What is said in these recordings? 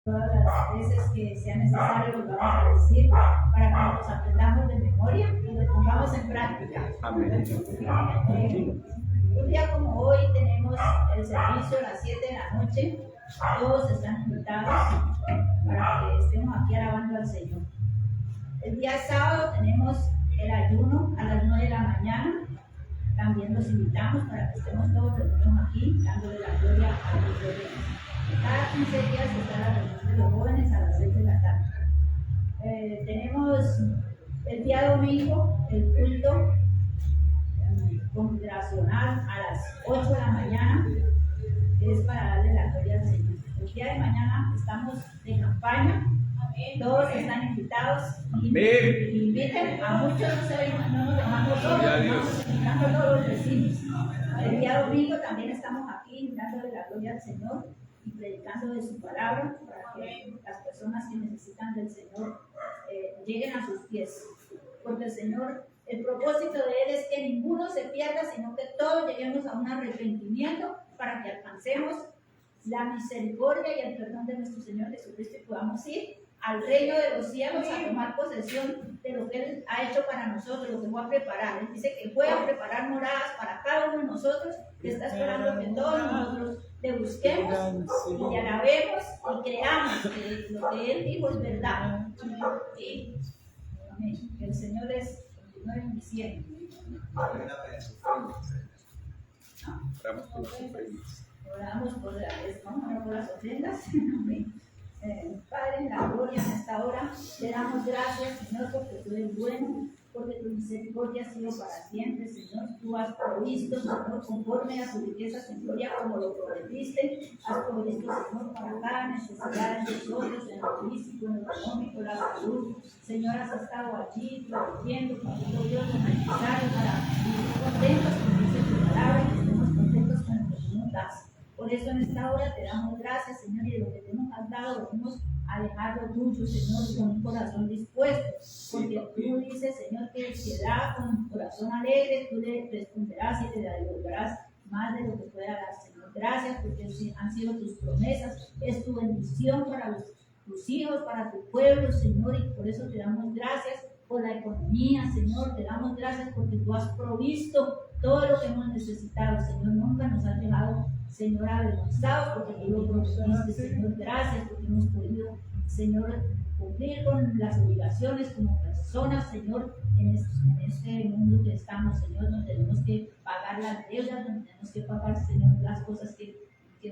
todas las veces que sea necesario lo vamos a decir para que nos aprendamos de memoria y lo pongamos en práctica. Amén. Un día como hoy tenemos el servicio a las 7 de la noche. Todos están invitados para que estemos aquí alabando al Señor. El día sábado tenemos el ayuno a las 9 de la mañana. También los invitamos para que estemos todos reunidos aquí, dándole la gloria a Dios de Reyes. Cada 15 días está la reunión de los jóvenes a las 6 de la tarde. Tenemos el día domingo el culto congregacional a las 8 de la mañana, que es para darle la gloria al Señor. El día de mañana estamos de campaña. Todos están invitados. Inviten a muchos, no nos dejamos todos, invitando a todos los vecinos. El día domingo también estamos aquí dándole la gloria al Señor y predicando de su palabra para que las personas que necesitan del Señor lleguen a sus pies. Porque el Señor, el propósito de Él es que ninguno se pierda, sino que todos lleguemos a un arrepentimiento para que alcancemos la misericordia y el perdón de nuestro Señor Jesucristo y podamos ir al reino de los cielos a tomar posesión de lo que Él ha hecho para nosotros, lo que fue a preparar. Él dice que fue a preparar moradas para cada uno de nosotros, que está esperando que todos nosotros le busquemos y le alabemos y creamos que lo que Él dijo es verdad. Sí. Amén. Que el Señor les continúe bendiciendo. Oramos por las ofrendas. Amén. Padre, en la gloria en esta hora, te damos gracias, Señor, porque tú eres bueno, porque tu misericordia ha sido para siempre, Señor. Tú has provisto, Señor, conforme a tus riquezas en gloria, como lo prometiste. Has provisto, Señor, para cada necesidad de nosotros, en lo físico, en lo económico, la salud. Señor, has estado allí, proveyendo, poniendo Dios lo necesario para estar contentos con tu palabra y que estemos contentos con lo que tú nos das. Por eso en esta hora te damos gracias, Señor, y de lo que tú nos has dado, venimos a dejar lo tuyo, Señor, con un corazón dispuesto. Porque tú dices, Señor, que el que da con un corazón alegre, tú le responderás y te devolverás más de lo que pueda dar, Señor. Gracias porque han sido tus promesas, es tu bendición para tus hijos, para tu pueblo, Señor, y por eso te damos gracias por la economía, Señor. Te damos gracias porque tú has provisto todo lo que hemos necesitado, Señor. Nunca nos has dejado, Señor, avergonzados porque tú lo prometiste, Señor. Gracias porque hemos podido, Señor, cumplir con las obligaciones como personas, Señor, en este mundo que estamos, Señor, donde tenemos que pagar las deudas, donde tenemos que pagar, Señor, las cosas que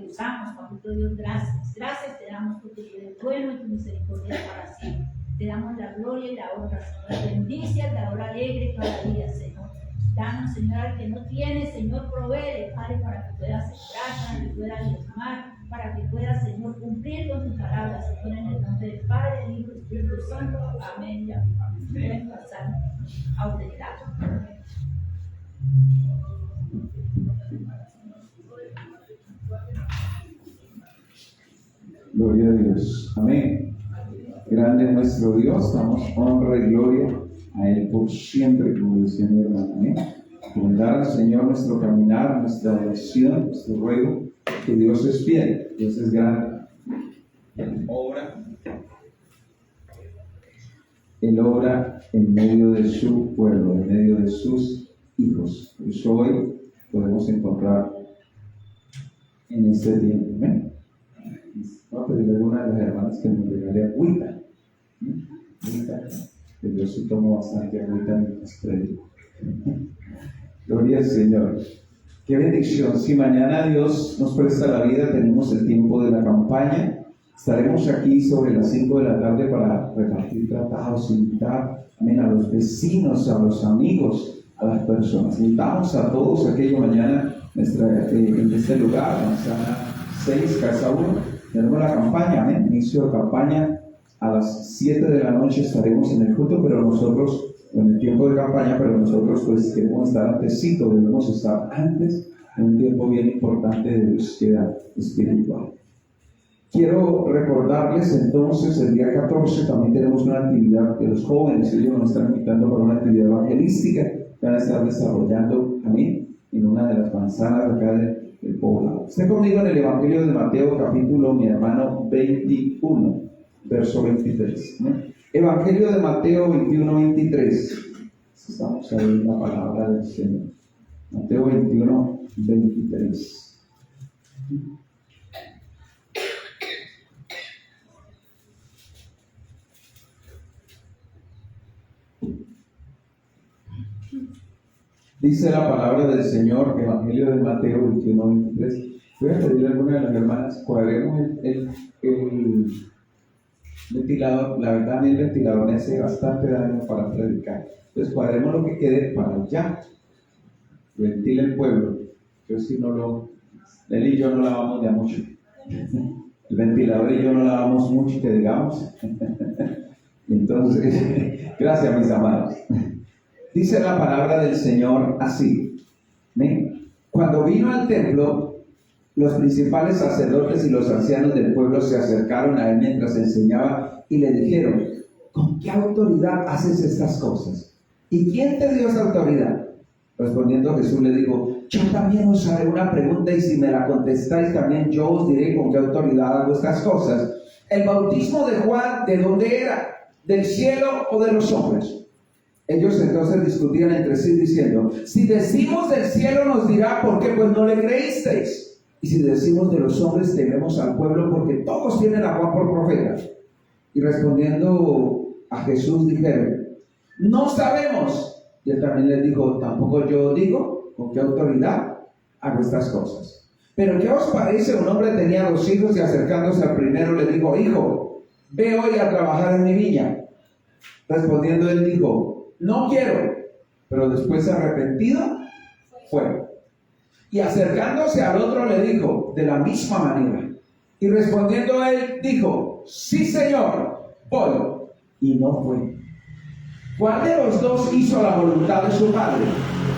usamos. Papito Dios, gracias. Gracias te damos porque tú eres bueno y tu misericordia es para siempre. Te damos la gloria y la honra, Señor. Bendice al dador alegre cada día, Señor. Danos, Señor, al que no tiene, Señor, provee, Padre, para que puedas sembrar, para que puedas diezmar, para que puedas, Señor, cumplir con tu palabra, Señor, en el nombre del Padre, del Hijo y del Espíritu Santo. Amén y amén. Pueden pasar a orar. Gloria a Dios. Amén. Grande es nuestro Dios, damos honra y gloria a Él por siempre, como decía mi hermano. Amén. Recomendar al Señor nuestro caminar, nuestra oración, nuestro ruego, que Dios es fiel, Dios es grande. Él obra en medio de su pueblo, en medio de sus hijos. Por eso hoy podemos encontrar en este tiempo. Amén. Voy a pedirle a alguna de las hermanas que nos regale agüita. Que yo sí tomo bastante agüita mientras predico. Gloria al Señor. Qué bendición. Si mañana Dios nos presta la vida, tenemos el tiempo de la campaña. Estaremos aquí sobre las 5 de la tarde para repartir tratados, invitar, amén, a los vecinos, a los amigos, a las personas. Invitamos a todos aquello mañana en este lugar, manzana 6, casa 1. Tenemos la campaña, amén, inicio de campaña a las 7 de la noche estaremos en el culto, pero nosotros, en el tiempo de campaña, pero nosotros pues queremos estar antesito, debemos estar antes en un tiempo bien importante de búsqueda espiritual. Quiero recordarles entonces, el día 14 también tenemos una actividad de los jóvenes, ellos nos están invitando para una actividad evangelística que van a estar desarrollando, amén, en una de las manzanas acá de el poblado. Esté conmigo en el Evangelio de Mateo, capítulo, mi hermano, 21, verso 23. ¿No? Evangelio de Mateo 21, 23. Estamos ahí en la palabra del Señor. Mateo 21, 23. Dice la palabra del Señor, Evangelio de Mateo 21, 23. Voy a pedirle a alguna de las hermanas, cuadremos el ventilador. La verdad, el ventilador me hace bastante daño para predicar. Entonces, cuadremos lo que quede para allá. Ventila el pueblo. Yo sí no lo... Él y yo no lavamos ya mucho. El ventilador y yo no lavamos mucho, que digamos. Entonces, gracias, mis amados. Dice la palabra del Señor así. Cuando vino al templo, los principales sacerdotes y los ancianos del pueblo se acercaron a él mientras enseñaba y le dijeron: ¿con qué autoridad haces estas cosas? ¿Y quién te dio esa autoridad? Respondiendo Jesús le dijo: yo también os haré una pregunta, y si me la contestáis también yo os diré con qué autoridad hago estas cosas. ¿El bautismo de Juan de dónde era? ¿Del cielo o de los hombres? Ellos entonces discutían entre sí diciendo: si decimos del cielo nos dirá por qué pues no le creísteis, y si decimos de los hombres tememos al pueblo porque todos tienen a Juan por profeta. Y respondiendo a Jesús dijeron: no sabemos. Y él también les dijo: tampoco yo digo con qué autoridad hago estas cosas. Pero ¿qué os parece? Un hombre tenía 2 hijos y acercándose al primero le dijo: hijo, ve hoy a trabajar en mi viña. Respondiendo él dijo: no quiero. Pero después arrepentido fue. Y acercándose al otro le dijo de la misma manera. Y respondiendo él dijo: sí, Señor, voy. Y no fue. ¿Cuál de los dos hizo la voluntad de su padre?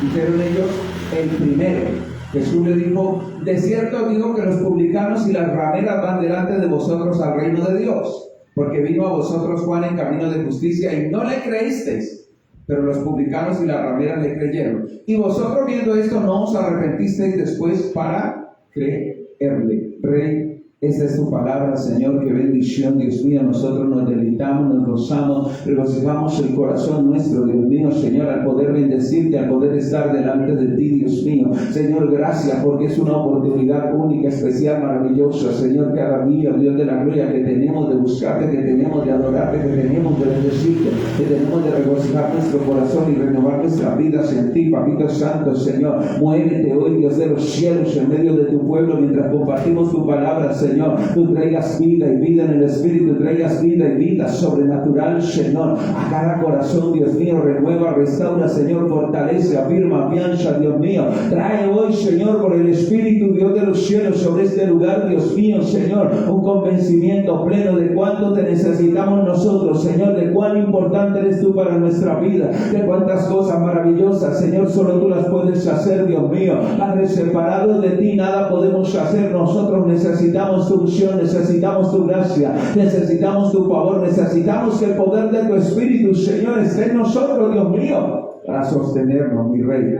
Dijeron ellos: el primero. Jesús le dijo: de cierto digo que los publicanos y las rameras van delante de vosotros al reino de Dios, porque vino a vosotros Juan en camino de justicia y no le creísteis, pero los publicanos y las rameras le creyeron. Y vosotros viendo esto no os arrepentisteis después para creerle. Rey, esta es tu palabra, Señor. Qué bendición, Dios mío. Nosotros nos deleitamos, nos gozamos, regocijamos el corazón nuestro, Dios mío, Señor, al poder bendecirte, al poder estar delante de ti, Dios mío. Señor, gracias, porque es una oportunidad única, especial, maravillosa, Señor, cada día, Dios de la gloria, que tenemos de buscarte, que tenemos de adorarte, que tenemos de bendecirte, que tenemos de regocijar nuestro corazón y renovar nuestras vidas en ti, Papito Santo, Señor. Muévete hoy, Dios de los cielos, en medio de tu pueblo, mientras compartimos tu palabra, Señor. Tú traigas vida y vida en el Espíritu, traigas vida y vida sobrenatural, Señor, a cada corazón, Dios mío. Renueva, restaura, Señor, fortalece, afirma, afianza, Dios mío. Trae hoy, Señor, por el Espíritu, Dios de los cielos, sobre este lugar, Dios mío, Señor, un convencimiento pleno de cuánto te necesitamos nosotros, Señor, de cuán importante eres tú para nuestra vida, de cuántas cosas maravillosas, Señor, solo tú las puedes hacer, Dios mío. Padre, separados de ti nada podemos hacer. Nosotros necesitamos tu unción, necesitamos tu gracia, necesitamos tu favor, necesitamos que el poder de tu Espíritu, Señor, esté en nosotros, Dios mío, para sostenernos, mi Rey,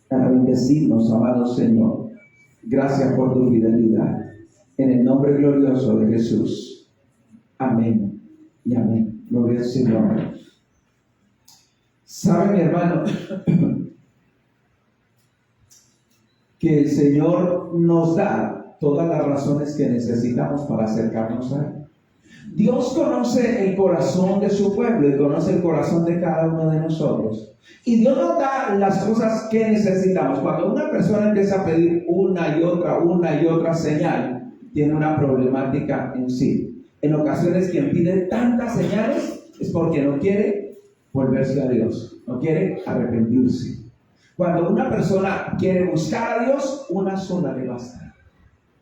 para bendecirnos, amado Señor. Gracias por tu fidelidad. En el nombre glorioso de Jesús. Amén y amén. Gloria al Señor. ¿Sabe, mi hermano, que el Señor nos da todas las razones que necesitamos para acercarnos a Él? Dios conoce el corazón de su pueblo y conoce el corazón de cada uno de nosotros. Y Dios nos da las cosas que necesitamos. Cuando una persona empieza a pedir una y otra señal, tiene una problemática en sí. En ocasiones quien pide tantas señales es porque no quiere volverse a Dios, no quiere arrepentirse. Cuando una persona quiere buscar a Dios, una sola le basta.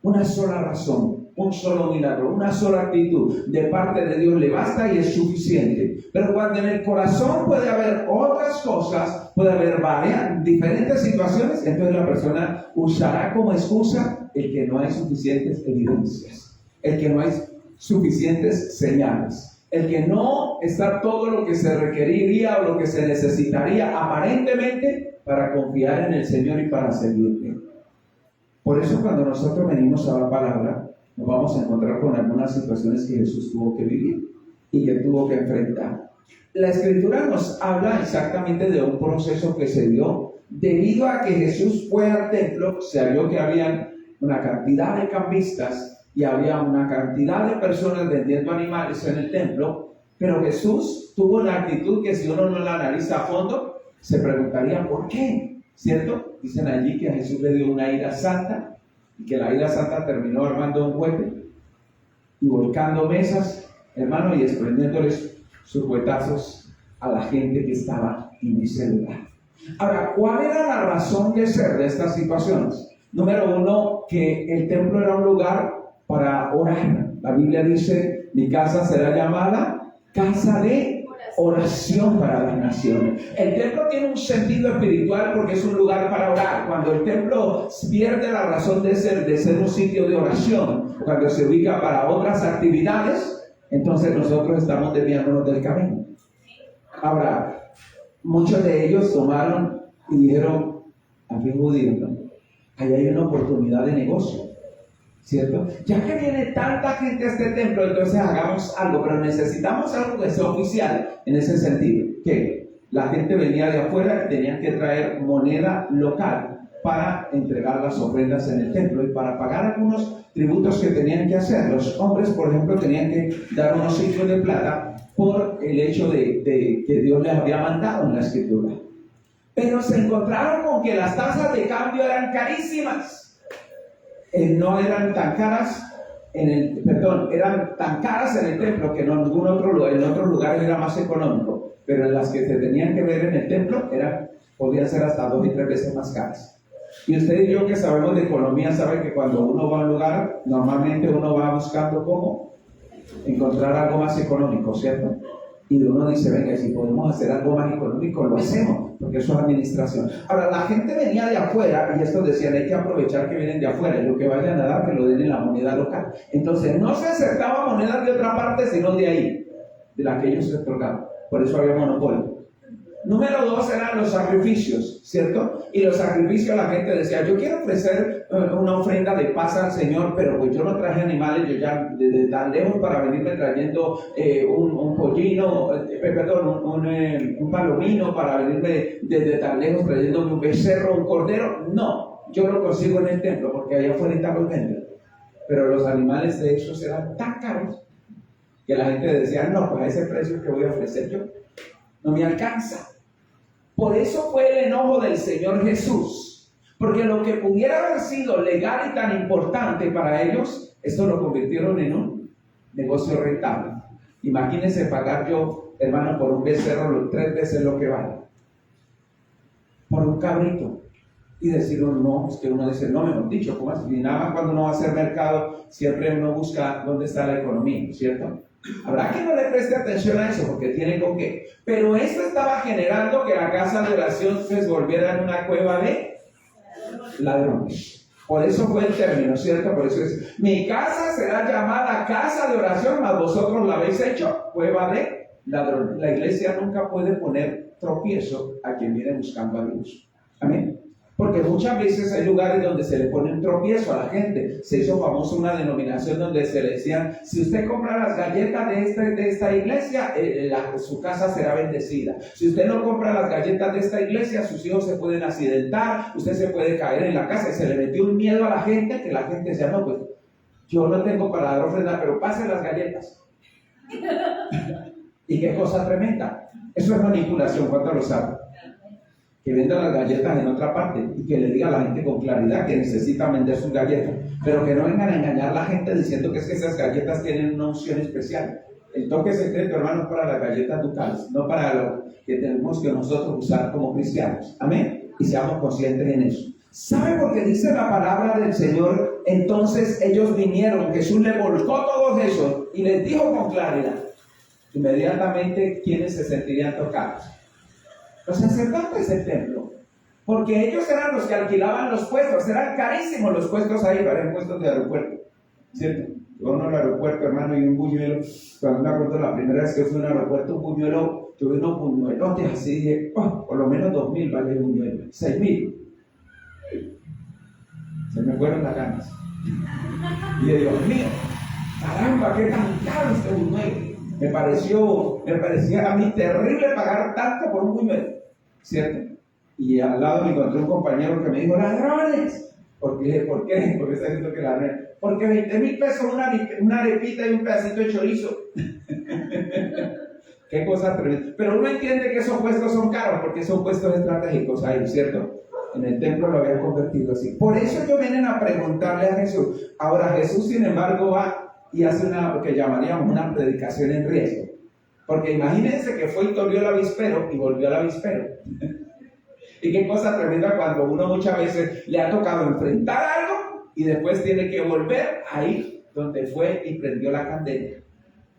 Una sola razón, un solo milagro, una sola actitud de parte de Dios le basta y es suficiente. Pero cuando en el corazón puede haber otras cosas, puede haber varias, diferentes situaciones, entonces la persona usará como excusa el que no hay suficientes evidencias, el que no hay suficientes señales, el que no está todo lo que se requeriría o lo que se necesitaría aparentemente para confiar en el Señor y para seguirle. Por eso cuando nosotros venimos a la palabra, nos vamos a encontrar con algunas situaciones que Jesús tuvo que vivir y que tuvo que enfrentar. La Escritura nos habla exactamente de un proceso que se dio debido a que Jesús fue al templo. Se vio que había una cantidad de cambistas y había una cantidad de personas vendiendo animales en el templo, pero Jesús tuvo la actitud que si uno no la analiza a fondo, se preguntaría ¿por qué? ¿Cierto? Dicen allí que a Jesús le dio una ira santa y que la ira santa terminó armando un cohete y volcando mesas, hermano, y desprendiéndoles sus huetazos a la gente que estaba en ese lugar. Ahora, ¿cuál era la razón de ser de estas situaciones? Número uno, que el templo era un lugar para orar. La Biblia dice, mi casa será llamada casa de oración para las naciones. El templo tiene un sentido espiritual porque es un lugar para orar. Cuando el templo pierde la razón de ser un sitio de oración, cuando se ubica para otras actividades, entonces nosotros estamos desviándonos del camino. Ahora, muchos de ellos tomaron y dijeron, aquí judíos, ¿no? Ahí hay una oportunidad de negocio, ¿cierto? Ya que viene tanta gente a este templo, entonces hagamos algo, pero necesitamos algo que sea oficial en ese sentido. Que la gente venía de afuera y tenían que traer moneda local para entregar las ofrendas en el templo y para pagar algunos tributos que tenían que hacer. Los hombres, por ejemplo, tenían que dar unos ciclos de plata por el hecho de que Dios les había mandado en la Escritura. Pero se encontraron con que las tasas de cambio eran carísimas. No eran tan caras eran tan caras en el templo que en ningún otro lugar, en otros lugares era más económico, pero en las que se tenían que ver en el templo podían ser hasta 2 y 3 veces más caras. Y usted y yo que sabemos de economía saben que cuando uno va a un lugar, normalmente uno va buscando cómo encontrar algo más económico, ¿cierto? Y uno dice, venga, si podemos hacer algo más económico, lo hacemos, porque eso es administración. Ahora, la gente venía de afuera, y estos decían, hay que aprovechar que vienen de afuera, y lo que vayan a dar, que lo den en la moneda local. Entonces, no se aceptaba monedas de otra parte, sino de ahí, de la que ellos se otorgaban. Por eso había monopolio. Número 2 eran los sacrificios, ¿cierto? Y los sacrificios la gente decía, yo quiero ofrecer una ofrenda de paz al Señor, pero pues yo no traje animales, yo ya desde tan lejos para venirme trayendo un pollino, un palomino, para venirme desde tan lejos trayéndome un becerro, un cordero. No, yo lo consigo en el templo, porque allá afuera está los templos. Pero los animales de esos eran tan caros que la gente decía, no, pues a ese precio que voy a ofrecer yo, no me alcanza. Por eso fue el enojo del Señor Jesús, porque lo que pudiera haber sido legal y tan importante para ellos, esto lo convirtieron en un negocio rentable. Imagínense pagar yo, hermano, por un becerro 3 veces lo que vale, por un cabrito, y decir, no, es que uno dice, no, mejor dicho, ¿cómo así? Y nada más cuando uno va a hacer mercado, siempre uno busca dónde está la economía, ¿cierto? Habrá que no le preste atención a eso porque tiene con qué. Pero esto estaba generando que la casa de oración se volviera en una cueva de ladrones. Por eso fue el término, ¿cierto? Por eso es, mi casa será llamada casa de oración, mas vosotros la habéis hecho cueva de ladrones. La iglesia nunca puede poner tropiezo a quien viene buscando a Dios. Amén. Porque muchas veces hay lugares donde se le pone un tropiezo a la gente. Se hizo famosa una denominación donde se le decían, si usted compra las galletas de esta iglesia, su casa será bendecida. Si usted no compra las galletas de esta iglesia, sus hijos se pueden accidentar, usted se puede caer en la casa. Y se le metió un miedo a la gente, que la gente decía, no, pues yo no tengo para dar ofrenda, pero pasen las galletas. Y qué cosa tremenda. Eso es manipulación, ¿cuánto lo saben? Que venda las galletas en otra parte y que le diga a la gente con claridad que necesita vender sus galletas, pero que no vengan a engañar a la gente diciendo que es que esas galletas tienen una unción especial. El toque secreto, hermano, es para las galletas ducales, no para lo que tenemos que nosotros usar como cristianos. Amén. Y seamos conscientes en eso. ¿Sabe por qué dice la palabra del Señor? Entonces ellos vinieron, Jesús le volcó todo eso y les dijo con claridad. Inmediatamente, ¿quiénes se sentirían tocados? Los sacerdotes del templo, porque ellos eran los que alquilaban los puestos, eran carísimos los puestos ahí, parecen puestos de aeropuerto, ¿cierto? Yo no al aeropuerto, hermano, y un buñuelo, cuando me acuerdo la primera vez que fui a un aeropuerto, un buñuelo, tuve unos buñuelotes así, dije, por lo menos 2.000 vale el buñuelo, 6.000. Se me fueron las ganas. Y yo, Dios mío, caramba, qué tan caro este buñuelo. Me parecía a mí terrible pagar tanto por un buñuelo, ¿cierto? Y al lado me encontré un compañero que me dijo, ladrones. ¿Por qué? ¿Por qué? Porque está diciendo que ladrones. Porque 20,000 pesos una arepita y un pedacito de chorizo. Qué cosa tremenda. Pero uno entiende que esos puestos son caros porque son puestos estratégicos ahí, ¿cierto? En el templo lo habían convertido así. Por eso ellos vienen a preguntarle a Jesús. Ahora Jesús, sin embargo, va y hace lo que llamaríamos una predicación en riesgo. Porque imagínense que fue y volvió al avispero y volvió al avispero. Y qué cosa tremenda cuando uno muchas veces le ha tocado enfrentar algo y después tiene que volver ahí donde fue y prendió la candela.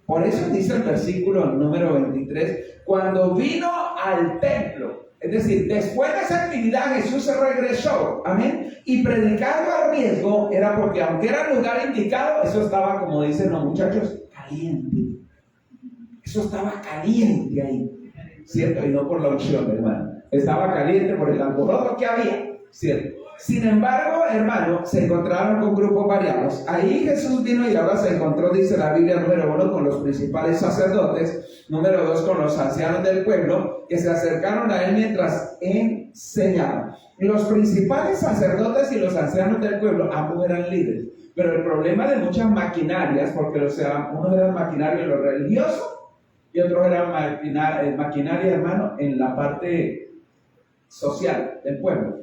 Por eso dice el versículo número 23, cuando vino al templo, es decir, después de esa actividad Jesús se regresó, amén, y predicando al riesgo era porque aunque era el lugar indicado, eso estaba, como dicen los muchachos, caliente. Eso estaba caliente ahí, ¿cierto? Y no por la unción, hermano. Estaba caliente por el alboroto que había, ¿cierto? Sin embargo, hermano, se encontraron con grupos variados. Ahí Jesús vino y ahora se encontró, dice la Biblia, número 1, con los principales sacerdotes, número 2, con los ancianos del pueblo, que se acercaron a él mientras enseñaba. Los principales sacerdotes y los ancianos del pueblo, ambos eran líderes. Pero el problema de muchas maquinarias, porque unos eran maquinaria en lo religioso y otros eran maquinaria, hermano, en la parte social del pueblo.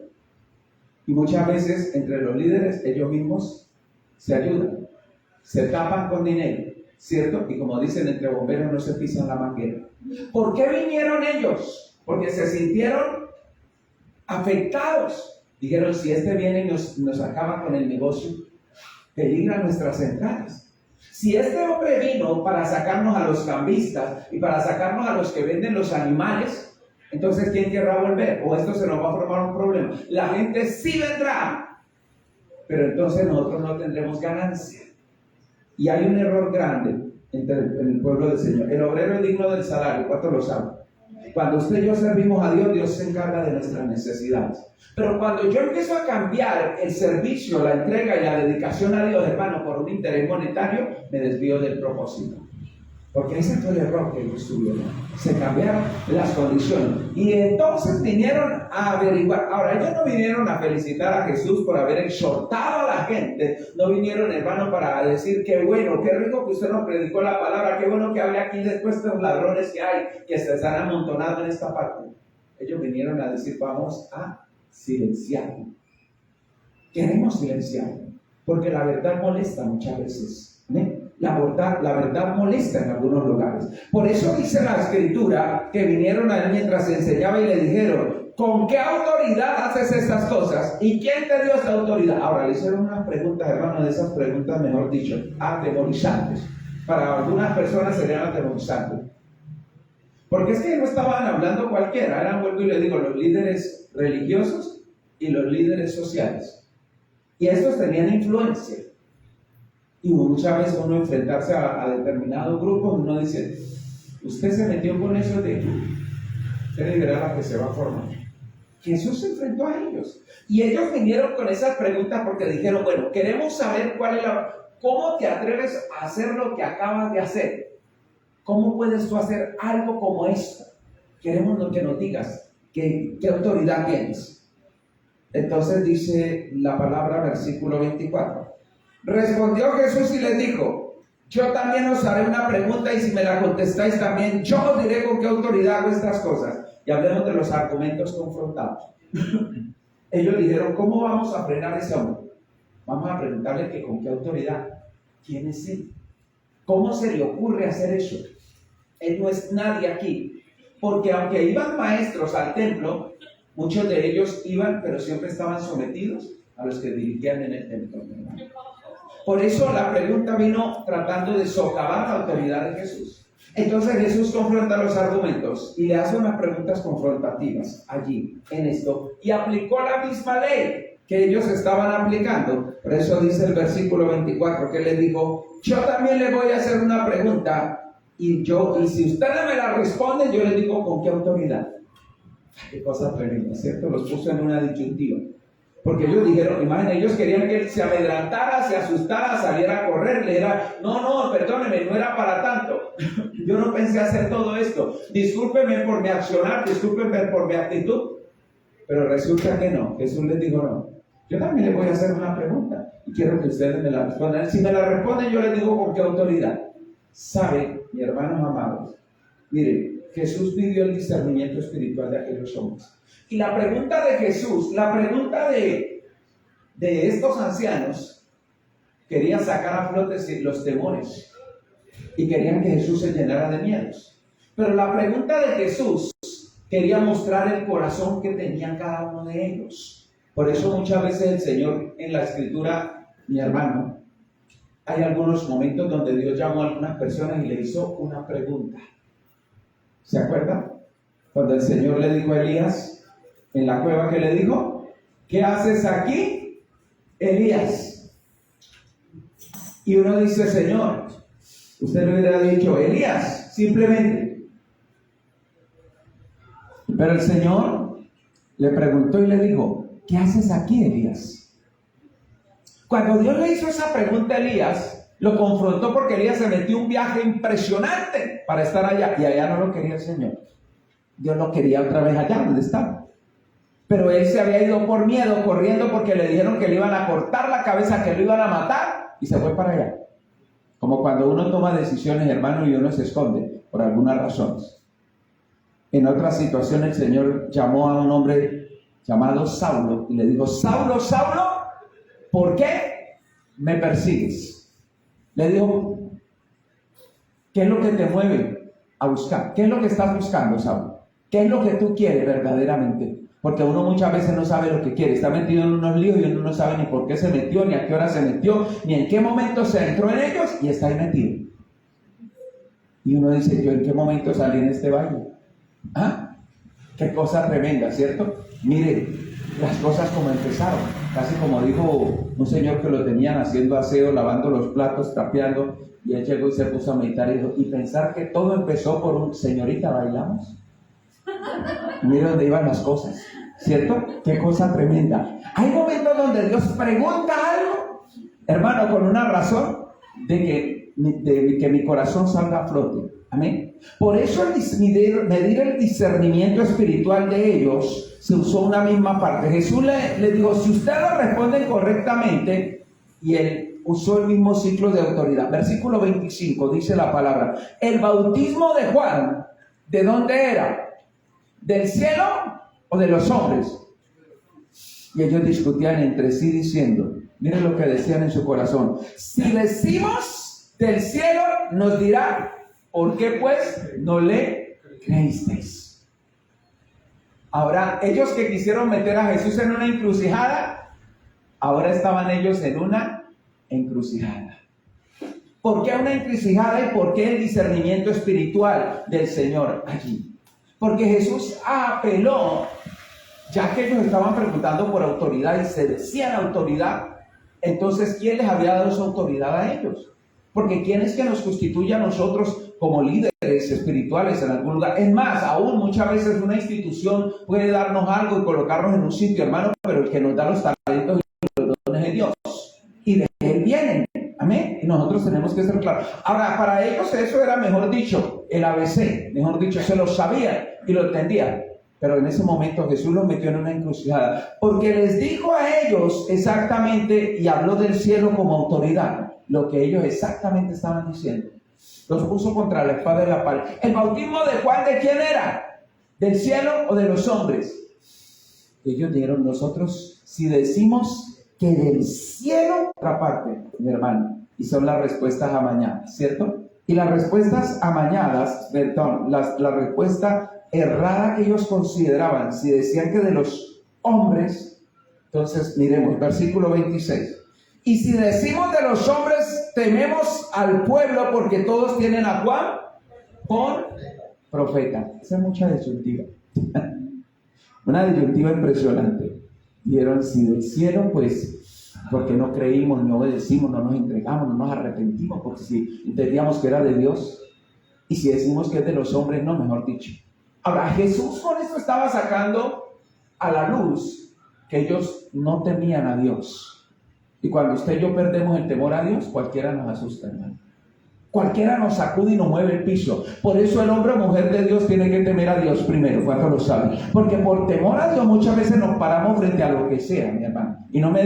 Y muchas veces entre los líderes ellos mismos se ayudan, se tapan con dinero, ¿cierto? Y como dicen, entre bomberos no se pisan la manguera. ¿Por qué vinieron ellos? Porque se sintieron afectados. Dijeron, si este viene y nos acaba con el negocio, peligra nuestras entradas. Si este hombre vino para sacarnos a los cambistas y para sacarnos a los que venden los animales, entonces, ¿quién querrá volver? O esto se nos va a formar un problema. La gente sí vendrá, pero entonces nosotros no tendremos ganancia. Y hay un error grande en el pueblo del Señor. El obrero es digno del salario, ¿cuántos lo saben? Cuando usted y yo servimos a Dios, Dios se encarga de nuestras necesidades. Pero cuando yo empiezo a cambiar el servicio, la entrega y la dedicación a Dios, hermano, por un interés monetario, me desvío del propósito. Porque ese fue el error que ellos tuvieron. Se cambiaron las condiciones. Y entonces vinieron a averiguar. Ahora, ellos no vinieron a felicitar a Jesús por haber exhortado a la gente. No vinieron, hermano, para decir qué bueno, qué rico que usted nos predicó la palabra, qué bueno que había aquí después de los ladrones que hay, que se están amontonados en esta parte. Ellos vinieron a decir, vamos a silenciarlo. Queremos silenciarlo. Porque la verdad molesta muchas veces. ¿Eh? La verdad molesta en algunos lugares. Por eso dice la Escritura que vinieron a él mientras enseñaba y le dijeron, ¿con qué autoridad haces estas cosas? ¿Y quién te dio esta autoridad? Ahora le hicieron unas preguntas, hermano, de esas preguntas, mejor dicho, atemorizantes. Para algunas personas serían atemorizantes. Porque es que no estaban hablando cualquiera, eran, vuelvo y le digo, los líderes religiosos y los líderes sociales. Y estos tenían influencia. Y muchas veces uno enfrentarse a determinados grupos, uno dice, usted se metió con eso de usted verá la que se va a formar. Jesús se enfrentó a ellos. Y ellos vinieron con esas preguntas porque dijeron, bueno, queremos saber cómo te atreves a hacer lo que acabas de hacer. ¿Cómo puedes tú hacer algo como esto? Queremos que nos digas qué autoridad tienes. Entonces dice la palabra, versículo 24. Respondió Jesús y les dijo, yo también os haré una pregunta y si me la contestáis también, yo os diré con qué autoridad hago estas cosas. Y hablemos de los argumentos confrontados. Ellos dijeron, ¿cómo vamos a frenar a ese hombre? Vamos a preguntarle que con qué autoridad. ¿Quién es él? ¿Cómo se le ocurre hacer eso? Él no es nadie aquí. Porque aunque iban maestros al templo, muchos de ellos iban, pero siempre estaban sometidos a los que dirigían en el templo. Por eso la pregunta vino tratando de socavar la autoridad de Jesús. Entonces Jesús confronta los argumentos y le hace unas preguntas confrontativas allí, en esto, y aplicó la misma ley que ellos estaban aplicando. Por eso dice el versículo 24 que le dijo, yo también le voy a hacer una pregunta y si usted no me la responde, yo le digo con qué autoridad. Qué cosa tremenda, ¿cierto? Los puso en una disyuntiva. Porque ellos dijeron, imagínense, ellos querían que él se amedrantara, se asustara, saliera a correr, le dijera, no, perdóneme, no era para tanto. Yo no pensé hacer todo esto. Discúlpeme por mi accionar, discúlpeme por mi actitud. Pero resulta que no. Jesús les dijo, no. Yo también les voy a hacer una pregunta y quiero que ustedes me la respondan. Si me la responden, yo les digo con qué autoridad. ¿Saben, mis hermanos amados? Miren, Jesús pidió el discernimiento espiritual de aquellos hombres. Y la pregunta de Jesús, la pregunta de estos ancianos, querían sacar a flote los temores y querían que Jesús se llenara de miedos. Pero la pregunta de Jesús quería mostrar el corazón que tenía cada uno de ellos. Por eso muchas veces el Señor en la Escritura, mi hermano, hay algunos momentos donde Dios llamó a algunas personas y le hizo una pregunta. ¿Se acuerdan? Cuando el Señor le dijo a Elías, en la cueva, que le dijo, ¿qué haces aquí, Elías? Y uno dice, Señor, usted le hubiera dicho, Elías, simplemente. Pero el Señor le preguntó y le dijo, ¿qué haces aquí, Elías? Cuando Dios le hizo esa pregunta a Elías, lo confrontó porque Elías se metió un viaje impresionante para estar allá, y allá no lo quería el Señor. Dios lo quería otra vez allá donde estaba. Pero él se había ido por miedo, corriendo porque le dijeron que le iban a cortar la cabeza, que lo iban a matar, y se fue para allá. Como cuando uno toma decisiones, hermano, y uno se esconde por algunas razones. En otra situación el Señor llamó a un hombre llamado Saulo y le dijo, Saulo, Saulo, ¿por qué me persigues? Le dijo, ¿qué es lo que te mueve a buscar? ¿Qué es lo que estás buscando, Saulo? ¿Qué es lo que tú quieres verdaderamente? Porque uno muchas veces no sabe lo que quiere, está metido en unos líos y uno no sabe ni por qué se metió, ni a qué hora se metió, ni en qué momento se entró en ellos y está ahí metido. Y uno dice, ¿yo en qué momento salí en este baile? ¿Ah? Qué cosa tremenda, ¿cierto? Mire, las cosas como empezaron, casi como dijo un señor que lo tenían haciendo aseo, lavando los platos, trapeando, y él llegó y se puso a meditar y dijo, y pensar que todo empezó por un, señorita, ¿bailamos? Mire dónde iban las cosas, ¿cierto? Qué cosa tremenda. Hay momentos donde Dios pregunta algo, hermano, con una razón de que mi corazón salga a flote. Amén. Por eso medir el discernimiento espiritual de ellos se usó una misma parte. Jesús le dijo, si ustedes lo responden correctamente, y él usó el mismo ciclo de autoridad. Versículo 25 dice la palabra, el bautismo de Juan, ¿de dónde era? ¿Del cielo o de los hombres? Y ellos discutían entre sí diciendo, miren lo que decían en su corazón, si decimos del cielo, nos dirá, ¿por qué pues no le creísteis? Ahora, ellos que quisieron meter a Jesús en una encrucijada, ahora estaban ellos en una encrucijada. ¿Por qué una encrucijada y por qué el discernimiento espiritual del Señor allí? Porque Jesús apeló, ya que ellos estaban preguntando por autoridad y se decían autoridad, entonces ¿quién les había dado esa autoridad a ellos? Porque ¿quién es que nos constituye a nosotros como líderes espirituales en algún lugar? Es más, aún muchas veces una institución puede darnos algo y colocarnos en un sitio, hermano, pero el que nos da los talentos y los dones es Dios. Y de Él vienen. Amén. Y nosotros tenemos que ser claros. Ahora, para ellos eso era, mejor dicho, el ABC. Mejor dicho, se lo sabían y lo entendían. Pero en ese momento Jesús los metió en una encrucijada. Porque les dijo a ellos exactamente, y habló del cielo como autoridad, lo que ellos exactamente estaban diciendo. Los puso contra la espada de la pared. ¿El bautismo de Juan de quién era? ¿Del cielo o de los hombres? Ellos dijeron, nosotros si decimos que del cielo, otra parte, mi hermano, y son las respuestas amañadas, ¿cierto? Y las respuestas amañadas, perdón, la respuesta errada que ellos consideraban, si decían que de los hombres, entonces miremos, versículo 26. Y si decimos de los hombres, tememos al pueblo porque todos tienen a Juan por profeta. Esa es mucha disyuntiva. Una disyuntiva impresionante. Vieron, si del cielo, pues, porque no creímos, no obedecimos, no nos entregamos, no nos arrepentimos, porque si entendíamos que era de Dios, y si decimos que es de los hombres, no, mejor dicho. Ahora, Jesús con esto estaba sacando a la luz que ellos no temían a Dios. Y cuando usted y yo perdemos el temor a Dios, cualquiera nos asusta, hermano. Cualquiera nos sacude y nos mueve el piso. Por eso el hombre o mujer de Dios tiene que temer a Dios primero, cuando lo sabe. Porque por temor a Dios muchas veces nos paramos frente a lo que sea, mi hermano. Y no me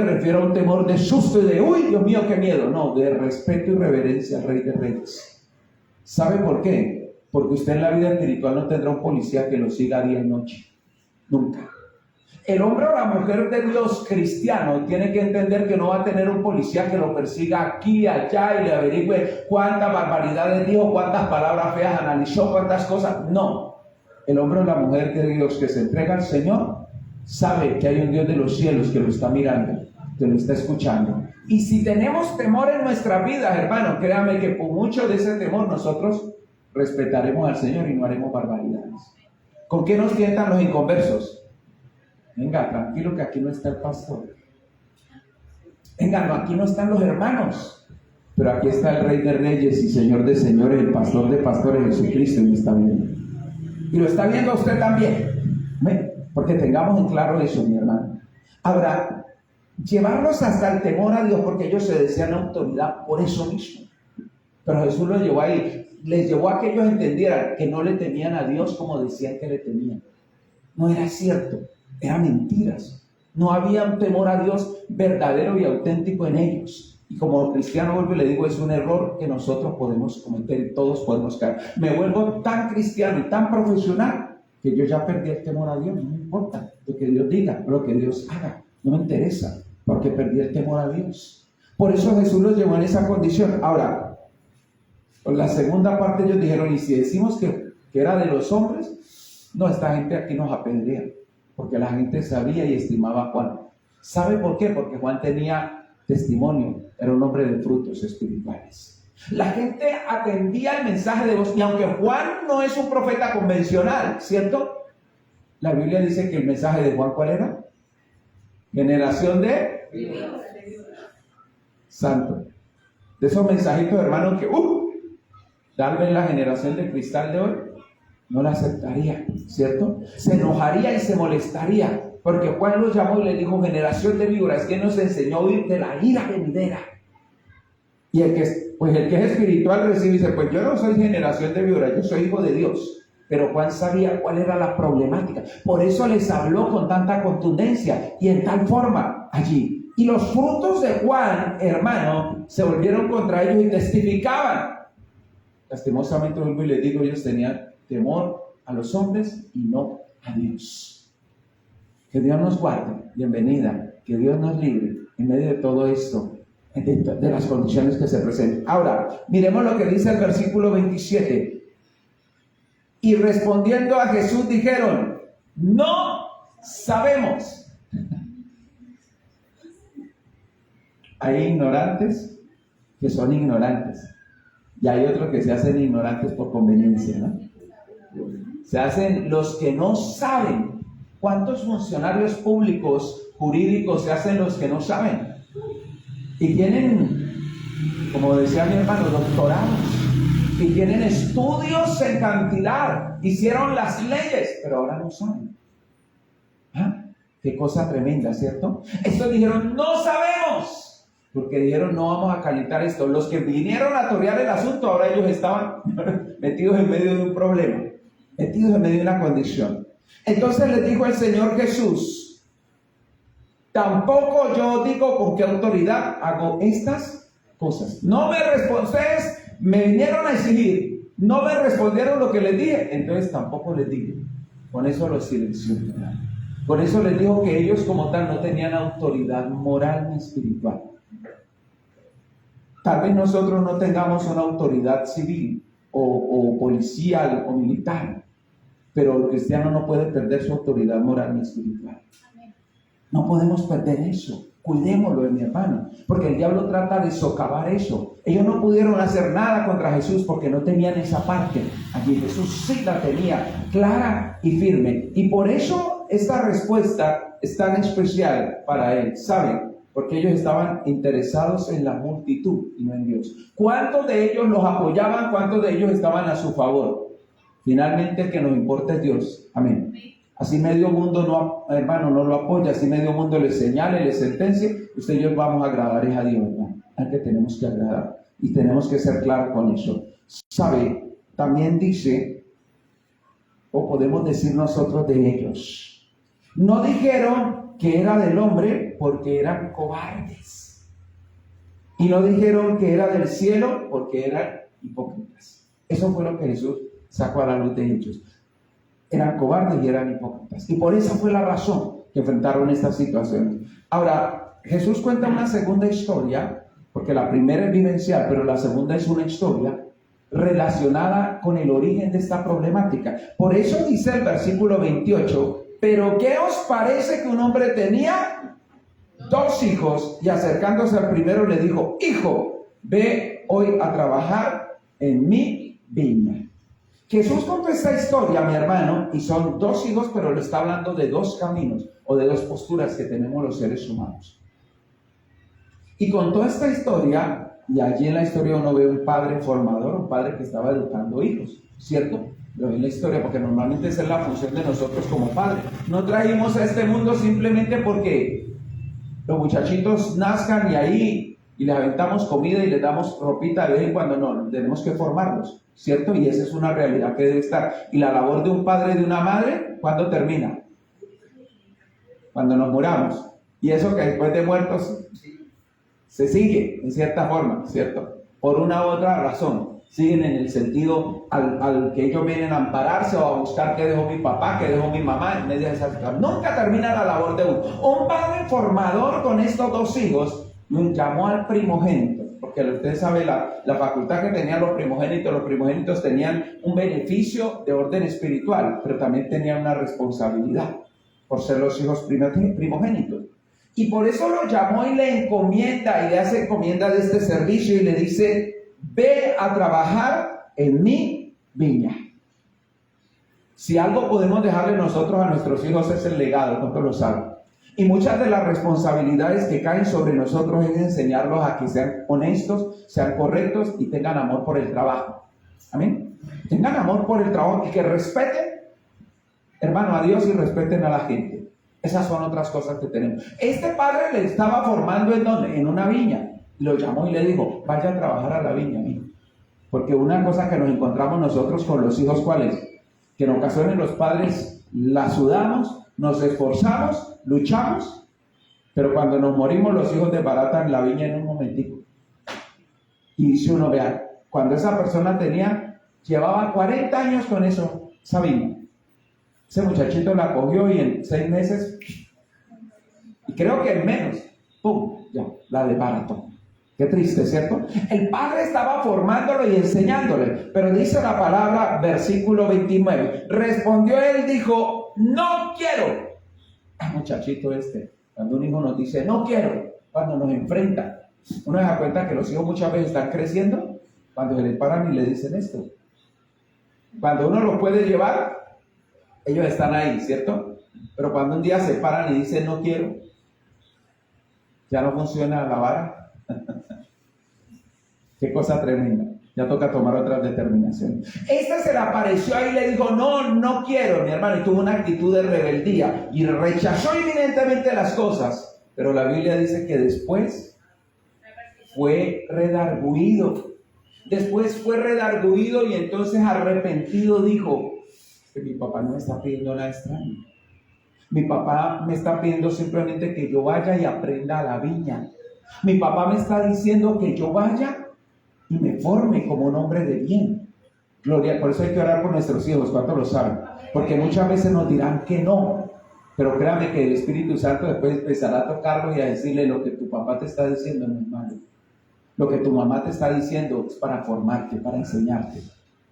refiero a un temor de susto y de, uy, Dios mío, qué miedo. No, de respeto y reverencia al Rey de Reyes. ¿Sabe por qué? Porque usted en la vida espiritual no tendrá un policía que lo siga día y noche. Nunca. El hombre o la mujer de Dios cristiano tiene que entender que no va a tener un policía que lo persiga aquí y allá y le averigüe cuántas barbaridades dijo, cuántas palabras feas analizó, cuántas cosas. No. El hombre o la mujer de Dios que se entrega al Señor sabe que hay un Dios de los cielos que lo está mirando, que lo está escuchando. Y si tenemos temor en nuestra vida, hermano, créame que por mucho de ese temor nosotros respetaremos al Señor y no haremos barbaridades. ¿Con qué nos tientan los inconversos? Venga, tranquilo que aquí no está el pastor. Venga, no, aquí no están los hermanos. Pero aquí está el Rey de Reyes y Señor de Señores, el Pastor de Pastores, Jesucristo, y me está viendo. Y lo está viendo usted también. ¿Ven? Porque tengamos en claro eso, mi hermano. Ahora, llevarlos hasta el temor a Dios, porque ellos se decían autoridad por eso mismo. Pero Jesús los llevó ahí. Les llevó a que ellos entendieran que no le temían a Dios como decían que le temían. No era cierto. Eran mentiras. No había un temor a Dios verdadero y auténtico en ellos. Y como cristiano, vuelvo y le digo, es un error que nosotros podemos cometer y todos podemos caer. Me vuelvo tan cristiano y tan profesional que yo ya perdí el temor a Dios. No me importa lo que Dios diga, lo que Dios haga. No me interesa porque perdí el temor a Dios. Por eso Jesús los llevó en esa condición. Ahora, por la segunda parte ellos dijeron, y si decimos que era de los hombres, no, esta gente aquí nos apedrea. Porque la gente sabía y estimaba a Juan. ¿Sabe por qué? Porque Juan tenía testimonio, era un hombre de frutos espirituales. La gente atendía el mensaje de Dios, y aunque Juan no es un profeta convencional, ¿cierto? La Biblia dice que el mensaje de Juan, ¿cuál era? Generación de santo. De esos mensajitos, hermanos, que tal vez la generación de cristal de hoy no la aceptaría, ¿cierto? Se enojaría y se molestaría, porque Juan los llamó y le dijo, generación de víboras, que nos enseñó a huir de la ira venidera. Y el que es espiritual recibe y dice, pues yo no soy generación de víboras, yo soy hijo de Dios. Pero Juan sabía cuál era la problemática, por eso les habló con tanta contundencia y en tal forma allí. Y los frutos de Juan, hermano, se volvieron contra ellos y testificaban. Lastimosamente, vuelvo y les digo, ellos tenían temor a los hombres y no a Dios. Que Dios nos guarde, bienvenida, que Dios nos libre en medio de todo esto, de las condiciones que se presentan. Ahora, miremos lo que dice el versículo 27. Y respondiendo a Jesús dijeron, no sabemos. Hay ignorantes que son ignorantes y hay otros que se hacen ignorantes por conveniencia, ¿no? Se hacen los que no saben. ¿Cuántos funcionarios públicos, jurídicos se hacen los que no saben? Y tienen, como decía mi hermano, doctorados. Y tienen estudios en cantidad. Hicieron las leyes, pero ahora no saben. ¿Ah? Qué cosa tremenda, ¿cierto? Estos dijeron, no sabemos. Porque dijeron, no vamos a calentar esto. Los que vinieron a torear el asunto, ahora ellos estaban metidos en medio de un problema. Metidos en medio de una condición. Entonces les dijo el Señor Jesús, tampoco yo digo con qué autoridad hago estas cosas. No me respondéis, me vinieron a exigir, no me respondieron lo que les dije, entonces tampoco les digo. Con eso los silenció. Por eso les dijo que ellos como tal no tenían autoridad moral ni espiritual. Tal vez nosotros no tengamos una autoridad civil o policial o militar, pero el cristiano no puede perder su autoridad moral ni espiritual. No podemos perder eso. Cuidémoslo, mi hermano, porque el diablo trata de socavar eso. Ellos no pudieron hacer nada contra Jesús porque no tenían esa parte. Allí Jesús sí la tenía clara y firme. Y por eso esta respuesta es tan especial para él. ¿Saben? Porque ellos estaban interesados en la multitud y no en Dios. ¿Cuántos de ellos los apoyaban? ¿Cuántos de ellos estaban a su favor? Finalmente el que nos importa es Dios. Amén. Así medio mundo no, hermano, no lo apoya, así medio mundo le señale, le sentencie, usted y yo vamos a agradar a Dios, hermano. Al que tenemos que agradar. Y tenemos que ser claros con eso. ¿Sabe? También dice, o podemos decir nosotros de ellos, no dijeron que era del hombre porque eran cobardes. Y no dijeron que era del cielo porque eran hipócritas. Eso fue lo que Jesús sacó a la luz de ellos. Eran cobardes y eran hipócritas. Y por esa fue la razón que enfrentaron esta situación. Ahora, Jesús cuenta una segunda historia, porque la primera es vivencial, pero la segunda es una historia relacionada con el origen de esta problemática. Por eso dice el versículo 28, pero ¿qué os parece que un hombre tenía 2 hijos y acercándose al primero le dijo, hijo, ve hoy a trabajar en mi viña? Jesús contó esta historia, mi hermano, y son 2 hijos, pero le está hablando de 2 caminos o de 2 posturas que tenemos los seres humanos. Y contó esta historia, y allí en la historia uno ve un padre formador, un padre que estaba educando hijos, ¿cierto? Lo ve en la historia, porque normalmente esa es la función de nosotros como padres. No trajimos a este mundo simplemente porque los muchachitos nazcan y ahí, y les aventamos comida y les damos ropita de vez en cuando. No, tenemos que formarlos, ¿cierto? Y esa es una realidad que debe estar. Y la labor de un padre y de una madre, ¿cuándo termina? Cuando nos muramos. Y eso que después de muertos se sigue, en cierta forma, ¿cierto? Por una u otra razón. Siguen en el sentido al que ellos vienen a ampararse o a buscar qué dejó mi papá, qué dejó mi mamá en medio de esa situación. Nunca termina la labor de uno. Un padre formador con estos 2 hijos llamó al primogénito, porque usted sabe la facultad que tenían los primogénitos. Los primogénitos tenían un beneficio de orden espiritual, pero también tenían una responsabilidad por ser los hijos primogénitos. Y por eso lo llamó y le encomienda, y le hace encomienda de este servicio y le dice, ve a trabajar en mi viña. Si algo podemos dejarle nosotros a nuestros hijos es el legado, ¿cuánto lo saben? Y muchas de las responsabilidades que caen sobre nosotros es enseñarlos a que sean honestos, sean correctos y tengan amor por el trabajo. Amén. Tengan amor por el trabajo y que respeten, hermano, a Dios y respeten a la gente. Esas son otras cosas que tenemos. Este padre le estaba formando ¿en dónde? En una viña. Lo llamó y le dijo, vaya a trabajar a la viña, amigo. Porque una cosa que nos encontramos nosotros con los hijos, ¿cuál es? Que en ocasiones los padres la sudamos, nos esforzamos, luchamos, pero cuando nos morimos los hijos desbaratan la viña en un momentico. Y si uno vea, cuando esa persona llevaba 40 años con esa viña, ese muchachito la cogió y en 6 meses, y creo que en menos, ¡pum!, ya, la desbarató. Qué triste, ¿cierto? El padre estaba formándolo y enseñándole, pero dice la palabra, versículo 29, respondió él, dijo, no quiero. Muchachito cuando un hijo nos dice, no quiero, cuando nos enfrenta, uno se da cuenta que los hijos muchas veces están creciendo cuando se les paran y le dicen esto. Cuando uno los puede llevar, ellos están ahí, ¿cierto? Pero cuando un día se paran y dicen, no quiero, ya no funciona la vara. Qué cosa tremenda. Ya toca tomar otras determinaciones. Se le apareció ahí y le dijo, no quiero, mi hermano. Y tuvo una actitud de rebeldía y rechazó evidentemente las cosas. Pero la Biblia dice que después fue redarguido. Y entonces arrepentido dijo, que mi papá no me está pidiendo nada extraño. Mi papá me está pidiendo simplemente que yo vaya y aprenda a la viña. Mi papá me está diciendo que yo vaya y me forme como un hombre de bien. Gloria, por eso hay que orar por nuestros hijos, ¿cuánto lo saben? Porque muchas veces nos dirán que no, pero créame que el Espíritu Santo después empezará a tocarlo y a decirle, lo que tu papá te está diciendo no es malo. Lo que tu mamá te está diciendo es para formarte, para enseñarte.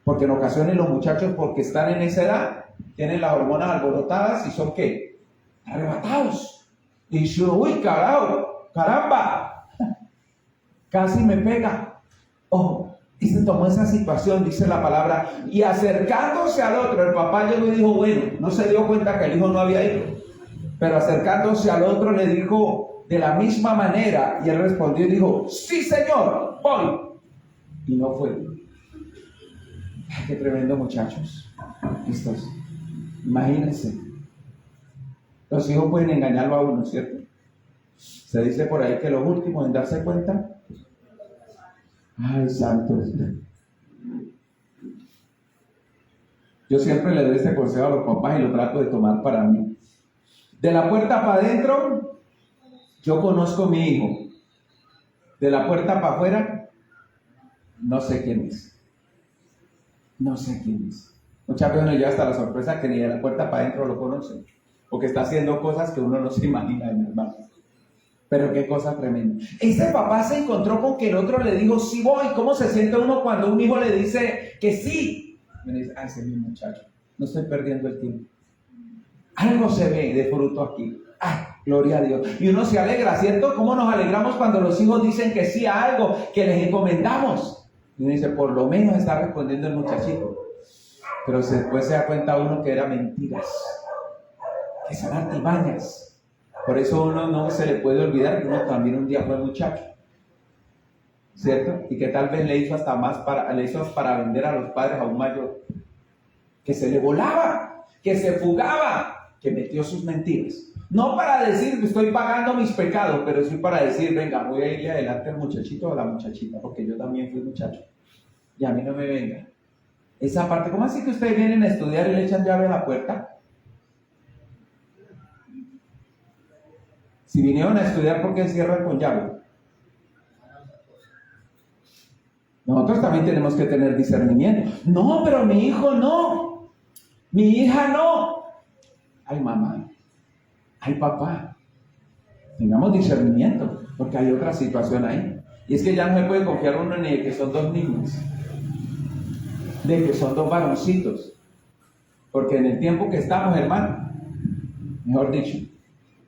Porque en ocasiones los muchachos, porque están en esa edad, tienen las hormonas alborotadas y son ¿qué? Arrebatados. Y dice, uy, caramba, casi me pega. Ojo, y se tomó esa situación, dice la palabra, y acercándose al otro, el papá llegó y dijo, bueno, no se dio cuenta que el hijo no había ido, pero acercándose al otro le dijo de la misma manera, y él respondió y dijo, sí señor, voy. Y no fue. Qué tremendo, muchachos. Imagínense. Los hijos pueden engañarlo a uno, ¿cierto? Se dice por ahí que los últimos en darse cuenta. Ay, santos. Yo siempre le doy este consejo a los papás y lo trato de tomar para mí. De la puerta para adentro, yo conozco a mi hijo. De la puerta para afuera, no sé quién es. No sé quién es. Muchas veces uno llega hasta la sorpresa que ni de la puerta para adentro lo conocen. Porque está haciendo cosas que uno no se imagina, mi hermano. Pero qué cosa tremenda. Ese papá se encontró con que el otro le dijo, sí voy. ¿Cómo se siente uno cuando un hijo le dice que sí? Me dice, ay, ese es mi muchacho. No estoy perdiendo el tiempo. Algo se ve de fruto aquí. Ay, gloria a Dios. Y uno se alegra, ¿cierto? ¿Cómo nos alegramos cuando los hijos dicen que sí a algo que les encomendamos? Y uno dice, por lo menos está respondiendo el muchachito. Pero después se da cuenta uno que eran mentiras, que son artimañas. Por eso uno no se le puede olvidar que uno también un día fue muchacho, ¿cierto? Y que tal vez le hizo hasta más para vender a los padres aún mayor, que se le volaba, que se fugaba, que metió sus mentiras. No para decir que estoy pagando mis pecados, pero sí para decir, venga, voy a irle adelante al muchachito o a la muchachita, porque yo también fui muchacho. Y a mí no me venga. Esa parte, ¿cómo así que ustedes vienen a estudiar y le echan llave a la puerta? Si vinieron a estudiar, ¿por qué encierran con llave? Nosotros también tenemos que tener discernimiento. No, pero mi hijo no. Mi hija no. Ay, mamá. Ay, papá. Tengamos discernimiento, porque hay otra situación ahí. Y es que ya no se puede confiar uno ni de que son dos niños, de que son dos varoncitos. Porque en el tiempo que estamos, hermano, mejor dicho,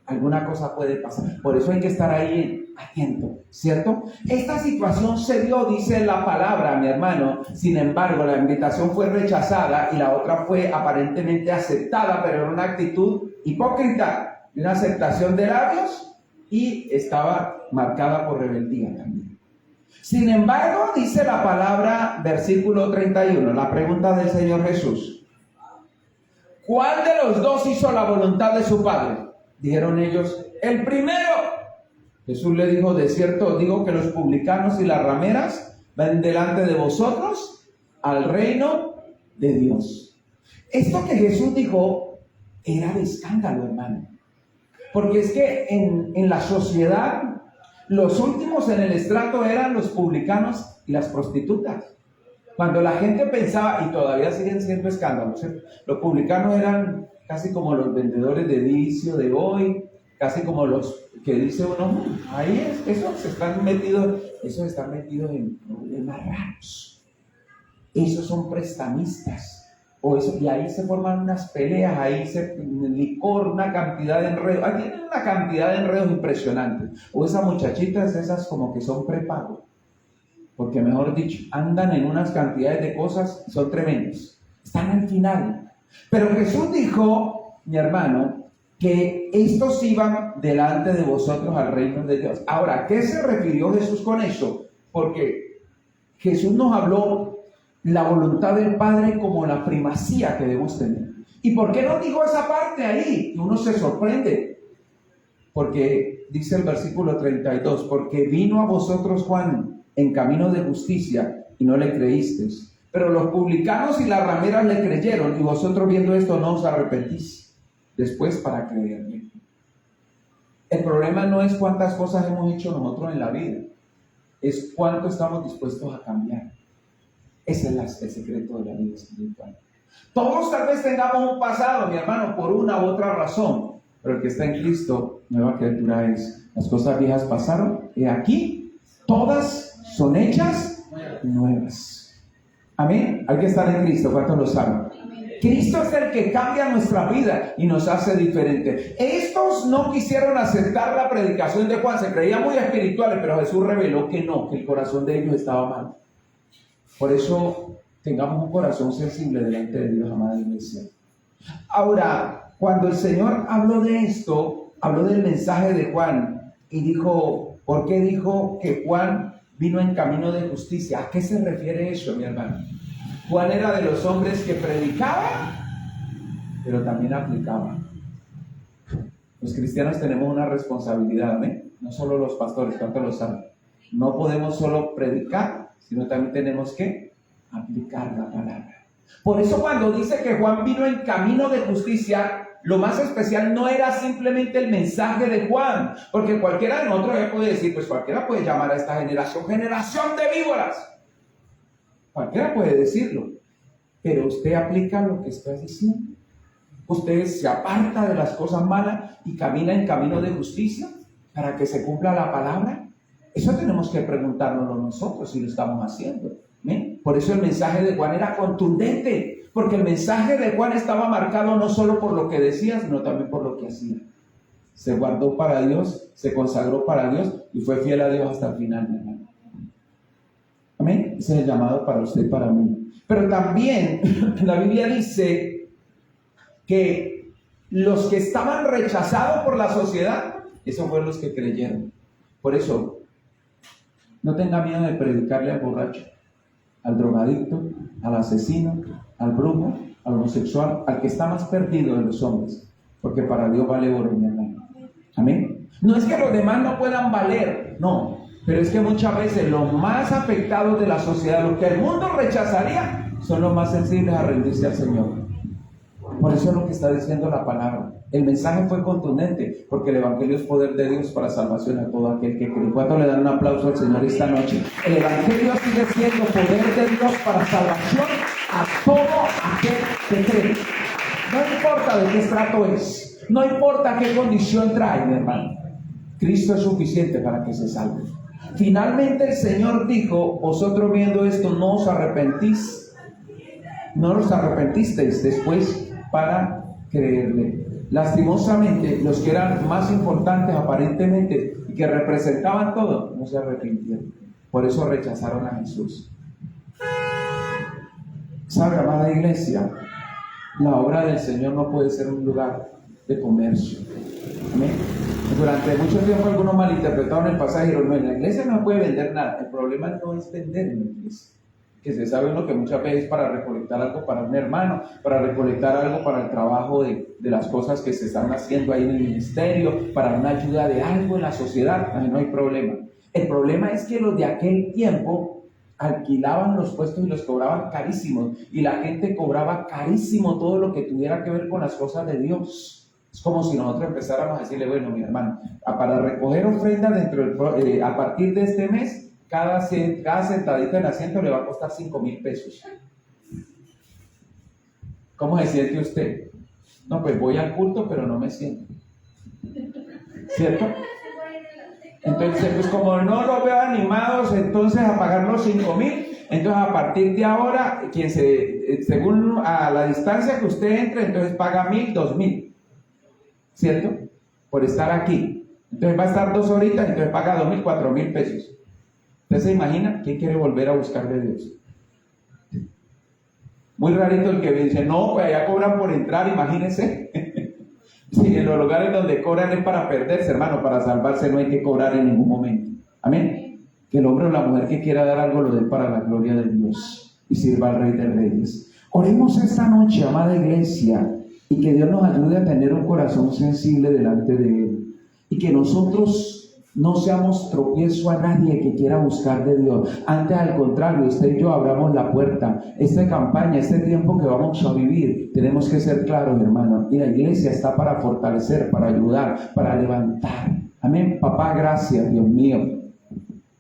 alguna cosa puede pasar. Por eso hay que estar ahí atento, ¿cierto? Esta situación se dio, dice la palabra, mi hermano. Sin embargo, la invitación fue rechazada y la otra fue aparentemente aceptada, pero era una actitud hipócrita, una aceptación de labios y estaba marcada por rebeldía también. Sin embargo, dice la palabra, versículo 31, la pregunta del Señor Jesús: ¿cuál de los dos hizo la voluntad de su padre? Dijeron ellos, el primero. Jesús le dijo, de cierto digo que los publicanos y las rameras van delante de vosotros al reino de Dios. Esto que Jesús dijo era de escándalo, hermano. Porque es que en la sociedad, los últimos en el estrato eran los publicanos y las prostitutas. Cuando la gente pensaba, y todavía siguen siendo escándalos, ¿eh? Los publicanos eran casi como los vendedores de vicio de hoy, casi como los que dice uno, ahí es, esos están metidos en problemas raros. Esos son prestamistas. Y ahí se forman unas peleas, ahí se licor, una cantidad de enredos. Ahí tienen una cantidad de enredos impresionantes. O esas muchachitas, esas como que son prepago. Porque mejor dicho, andan en unas cantidades de cosas, son tremendos. Están al final. Pero Jesús dijo, mi hermano, que estos iban delante de vosotros al reino de Dios. Ahora, ¿a qué se refirió Jesús con eso? Porque Jesús nos habló la voluntad del Padre como la primacía que debemos tener. ¿Y por qué no dijo esa parte ahí? Y uno se sorprende. Porque dice el versículo 32, porque vino a vosotros Juan en camino de justicia y no le creísteis. Pero los publicanos y las rameras le creyeron, y vosotros viendo esto no os arrepentís después para creerle. El problema no es cuántas cosas hemos hecho nosotros en la vida, es cuánto estamos dispuestos a cambiar. Ese es el secreto de la vida espiritual. Todos tal vez tengamos un pasado, mi hermano, por una u otra razón, pero el que está en Cristo, nueva criatura es. Las cosas viejas pasaron, y aquí todas son hechas nuevas. Amén. Hay que estar en Cristo, ¿cuántos lo saben? Cristo es el que cambia nuestra vida y nos hace diferente. Estos no quisieron aceptar la predicación de Juan, se creían muy espirituales, pero Jesús reveló que no, que el corazón de ellos estaba mal. Por eso tengamos un corazón sensible delante de Dios, amada iglesia. Ahora, cuando el Señor habló de esto, habló del mensaje de Juan y dijo, ¿por qué dijo que Juan vino en camino de justicia? ¿A qué se refiere eso, mi hermano? Juan era de los hombres que predicaba, pero también aplicaba. Los cristianos tenemos una responsabilidad, no solo los pastores, ¿cuántos lo saben? No podemos solo predicar, sino también tenemos que aplicar la palabra. Por eso cuando dice que Juan vino en camino de justicia, lo más especial no era simplemente el mensaje de Juan, porque cualquiera de nosotros puede decir, pues cualquiera puede llamar a esta generación de víboras. Cualquiera puede decirlo, pero usted aplica lo que está diciendo. Usted se aparta de las cosas malas y camina en camino de justicia para que se cumpla la palabra. Eso tenemos que preguntárnoslo nosotros si lo estamos haciendo. Por eso el mensaje de Juan era contundente, porque el mensaje de Juan estaba marcado no solo por lo que decía, sino también por lo que hacía. Se guardó para Dios, se consagró para Dios y fue fiel a Dios hasta el final, mi hermano. Amén. Ese es el llamado para usted y para mí. Pero también la Biblia dice que los que estaban rechazados por la sociedad, esos fueron los que creyeron. Por eso, no tenga miedo de predicarle al borracho, al drogadicto, al asesino, al brujo, al homosexual, al que está más perdido de los hombres, porque para Dios vale oro, mi hermano. Amén. No es que los demás no puedan valer, no, pero es que muchas veces los más afectados de la sociedad, los que el mundo rechazaría, son los más sensibles a rendirse al Señor. Por eso es lo que está diciendo la palabra. El mensaje fue contundente, porque el Evangelio es poder de Dios para salvación a todo aquel que cree. ¿Cuánto le dan un aplauso al Señor esta noche? El Evangelio sigue siendo poder de Dios para salvación a todo aquel que cree. No importa de qué estrato es, no importa qué condición trae, mi hermano. Cristo es suficiente para que se salve. Finalmente el Señor dijo, vosotros viendo esto no os arrepentisteis después para creerle. Lastimosamente, los que eran más importantes aparentemente y que representaban todo, no se arrepintieron. Por eso rechazaron a Jesús. ¿Sabe, amada iglesia? La obra del Señor no puede ser un lugar de comercio. ¿Amén? Durante mucho tiempo algunos malinterpretaron el pasaje y dijeron, no, en la iglesia no puede vender nada. El problema no es vender en la iglesia. Que se sabe uno que muchas veces para recolectar algo para un hermano, para recolectar algo para el trabajo de las cosas que se están haciendo ahí en el ministerio, para una ayuda de algo en la sociedad, ahí no hay problema. El problema es que los de aquel tiempo alquilaban los puestos y los cobraban carísimos, y la gente cobraba carísimo todo lo que tuviera que ver con las cosas de Dios. Es como si nosotros empezáramos a decirle, bueno, mi hermano, para recoger ofrenda a partir de este mes, cada sentadita en asiento le va a costar 5,000 pesos. ¿Cómo se siente usted? No, pues voy al culto, pero no me siento. ¿Cierto? Entonces, pues como no los veo animados, entonces a pagar los 5,000, entonces a partir de ahora, según a la distancia que usted entre, entonces paga 1,000, 2,000. ¿Cierto? Por estar aquí. Entonces va a estar 2 horitas, entonces paga 2,000, 4,000 pesos. ¿Usted se imagina quién quiere volver a buscar de Dios? Muy rarito el que dice, no, pues allá cobran por entrar, imagínense. Sí, en los lugares donde cobran es para perderse, hermano, para salvarse no hay que cobrar en ningún momento. Amén. Que el hombre o la mujer que quiera dar algo lo dé para la gloria de Dios y sirva al Rey de Reyes. Oremos esta noche, amada iglesia, y que Dios nos ayude a tener un corazón sensible delante de Él. Y que nosotros no seamos tropiezo a nadie que quiera buscar de Dios. Antes, al contrario, usted y yo abramos la puerta. Esta campaña, este tiempo que vamos a vivir, tenemos que ser claros, hermano. Y la iglesia está para fortalecer, para ayudar, para levantar. Amén. Papá, gracias, Dios mío.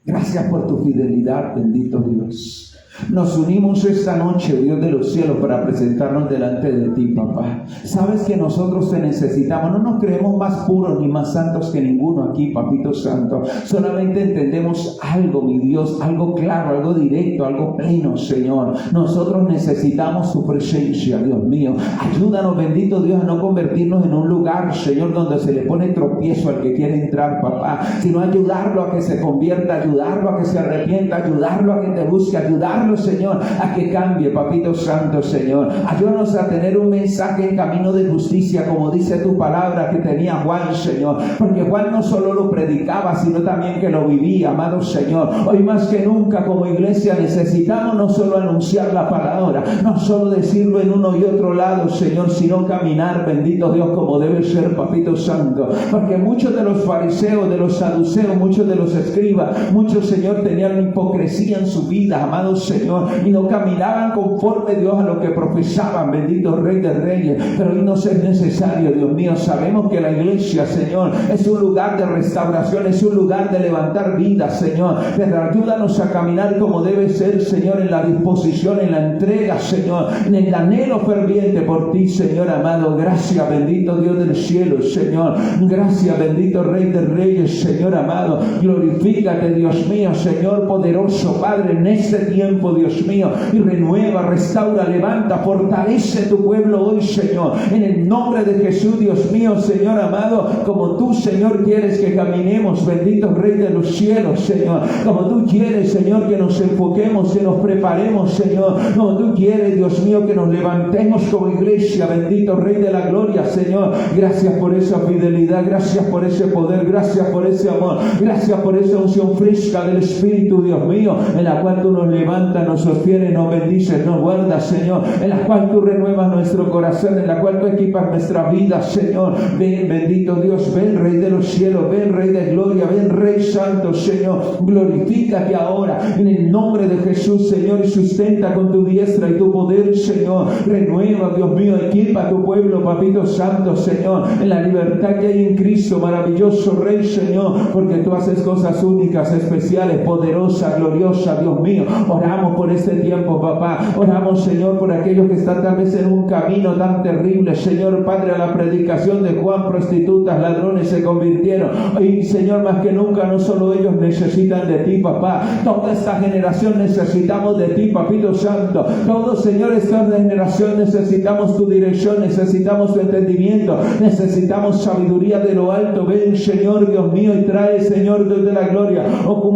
Gracias por tu fidelidad, bendito Dios. Nos unimos esta noche, Dios de los cielos, para presentarnos delante de ti, papá. Sabes que nosotros te necesitamos. No nos creemos más puros ni más santos que ninguno aquí, papito santo. Solamente entendemos algo, mi Dios, algo claro, algo directo, algo pleno, Señor. Nosotros necesitamos tu presencia, Dios mío. Ayúdanos, bendito Dios, a no convertirnos en un lugar, Señor, donde se le pone tropiezo al que quiere entrar, papá, sino ayudarlo a que se convierta, ayudarlo a que se arrepienta, ayudarlo a que te busque, ayudarlo ayudarlo, Señor, a que cambie, Papito Santo, Señor. Ayúdanos a tener un mensaje en camino de justicia, como dice tu palabra que tenía Juan, Señor, porque Juan no solo lo predicaba, sino también que lo vivía, amado Señor. Hoy más que nunca como iglesia necesitamos no solo anunciar la palabra, no solo decirlo en uno y otro lado, Señor, sino caminar, bendito Dios, como debe ser, Papito Santo, porque muchos de los fariseos, de los saduceos, muchos de los escribas, muchos, Señor, tenían hipocresía en su vida, amado Señor, y no caminaban conforme, Dios, a lo que profesaban, bendito Rey de Reyes. Pero hoy nos es necesario, Dios mío, sabemos que la iglesia, Señor, es un lugar de restauración, es un lugar de levantar vidas, Señor, pero ayúdanos a caminar como debe ser, Señor, en la disposición, en la entrega, Señor, en el anhelo ferviente por ti, Señor amado. Gracias, bendito Dios del cielo, Señor. Gracias, bendito Rey de Reyes, Señor amado. Glorifícate, Dios mío, Señor poderoso, Padre, en este tiempo, Dios mío, y renueva, restaura, levanta, fortalece tu pueblo hoy, Señor, en el nombre de Jesús, Dios mío, Señor amado, como tú, Señor, quieres que caminemos, bendito Rey de los cielos, Señor, como tú quieres, Señor, que nos enfoquemos, que nos preparemos, Señor, como tú quieres, Dios mío, que nos levantemos como iglesia, bendito Rey de la gloria, Señor. Gracias por esa fidelidad, gracias por ese poder, gracias por ese amor, gracias por esa unción fresca del Espíritu, Dios mío, en la cual tú nos levantas, nos sostienes, nos bendices, nos guardas, Señor, en la cual tú renuevas nuestro corazón, en la cual tú equipas nuestra vida, Señor. Ven, bendito Dios, ven, Rey de los cielos, ven, Rey de gloria, ven, Rey santo, Señor. Glorifícate ahora en el nombre de Jesús, Señor, y sustenta con tu diestra y tu poder, Señor. Renueva, Dios mío, equipa a tu pueblo, Papito Santo, Señor, en la libertad que hay en Cristo, maravilloso Rey, Señor, porque tú haces cosas únicas, especiales, poderosas, gloriosas, Dios mío. Oramos por este tiempo, papá. Oramos, Señor, por aquellos que están tal vez en un camino tan terrible, Señor, Padre, a la predicación de Juan, prostitutas, ladrones se convirtieron. Y, Señor, más que nunca, no solo ellos necesitan de ti, papá. Toda esta generación necesitamos de ti, Papito Santo. Todos, Señor, esta generación necesitamos tu dirección, necesitamos tu entendimiento, necesitamos sabiduría de lo alto. Ven, Señor, Dios mío, y trae, Señor, Dios de la gloria,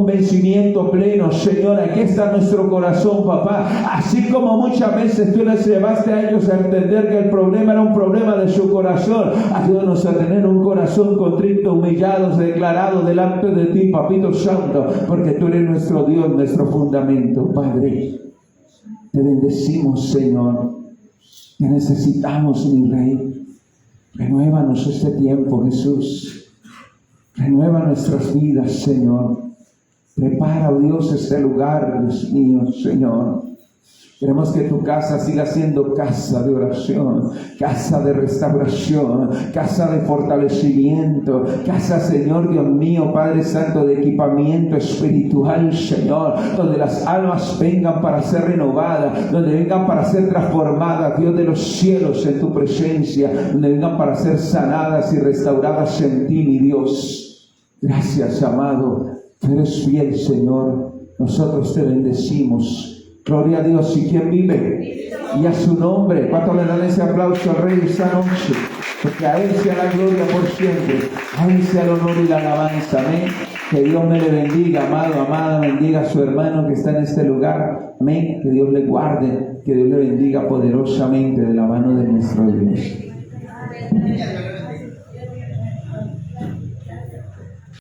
convencimiento pleno, Señor. Aquí está nuestro corazón, papá. Así como muchas veces tú les llevaste a ellos a entender que el problema era un problema de su corazón, ayúdanos a tener un corazón contrito, humillados, declarado delante de ti, Papito Santo, porque tú eres nuestro Dios, nuestro fundamento, Padre. Te bendecimos, Señor. Te necesitamos, mi Rey. Renuévanos este tiempo, Jesús. Renueva nuestras vidas, Señor. Prepara, oh Dios, este lugar, Dios mío, Señor. Queremos que tu casa siga siendo casa de oración, casa de restauración, casa de fortalecimiento, casa, Señor, Dios mío, Padre Santo, de equipamiento espiritual, Señor, donde las almas vengan para ser renovadas, donde vengan para ser transformadas, Dios de los cielos, en tu presencia, donde vengan para ser sanadas y restauradas en ti, mi Dios. Gracias, amado. Tú eres fiel, Señor. Nosotros te bendecimos. Gloria a Dios. ¿Y quién vive? Y a su nombre. ¿Cuánto le dan ese aplauso al Rey esta noche? Porque a Él sea la gloria por siempre. A Él sea el honor y la alabanza. Amén. Que Dios me le bendiga, amado, amada. Bendiga a su hermano que está en este lugar. Amén. Que Dios le guarde. Que Dios le bendiga poderosamente de la mano de